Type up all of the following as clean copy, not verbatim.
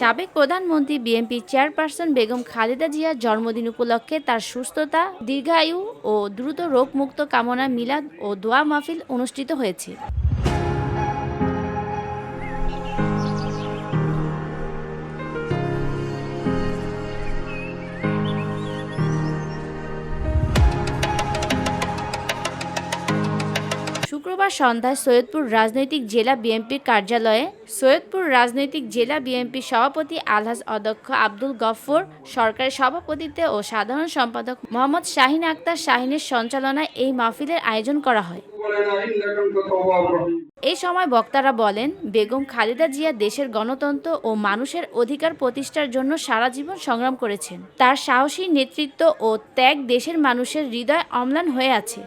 সাবেক প্রধানমন্ত্রী BNP chairperson Begum Khaleda জিয়ার জন্মদিন উপলক্ষে তার সুস্থতা, দীর্ঘায়ু ও দ্রুত রোগমুক্ত কামনা মিলাদ ও দোয়া মাহফিল অনুষ্ঠিত হয়েছে। শুক্রবার সন্ধ্যায় সৈয়দপুর রাজনৈতিক জেলা বিএনপির কার্যালয়ে সৈয়দপুর রাজনৈতিক জেলা বিএনপির সভাপতি আলহাজ অধ্যক্ষ আব্দুল গফফর সরকারের সভাপতিত্বে ও সাধারণ সম্পাদক মোহাম্মদ শাহীন আক্তার শাহীনের সঞ্চালনায় এই মাহফিলের আয়োজন করা হয়। এই সময় বক্তারা বলেন, বেগম খালেদা জিয়া দেশের গণতন্ত্র ও মানুষের অধিকার প্রতিষ্ঠার জন্য সারা জীবন সংগ্রাম করেছেন। তার সাহসী নেতৃত্ব ও ত্যাগ দেশের মানুষের হৃদয় অম্লান হয়ে আছে।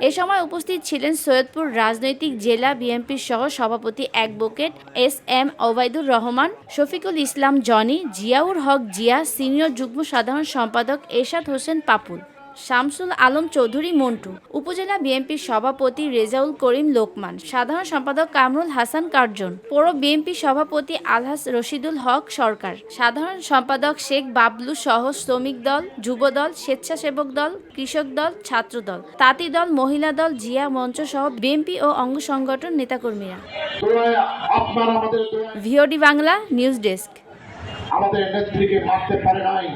এ সময় উপস্থিত ছিলেন সৈয়দপুর রাজনৈতিক জেলা বিএনপির সহ সভাপতি advocate SM. Obaidur Rahman, Shafiqul Islam Johnny, Ziaur হক জিয়া, সিনিয়র যুগ্ম সাধারণ সম্পাদক এরশাদ হোসেন পাপুল, শামসুল আলম চৌধুরী মন্টু, উপজেলা বিএনপির সভাপতি রেজাউল করিম লোকমান, সাধারণ সম্পাদক কামরুল হাসান কার্জন, পৌর বিএনপি সভাপতি আলহাজ রশিদুল হক সরকার, সাধারণ সম্পাদক শেখ বাবলু সহ শ্রমিক দল, যুব দল, স্বেচ্ছাসেবক দল, কৃষক দল, ছাত্র দল, তাঁতি দল, মহিলা দল, জিয়া মঞ্চ সহ বিএনপি ও অঙ্গ সংগঠন নেতাকর্মীরা। VOD Bangla news desk. আমাদের নেত্রীকে মারতে পারে নাই।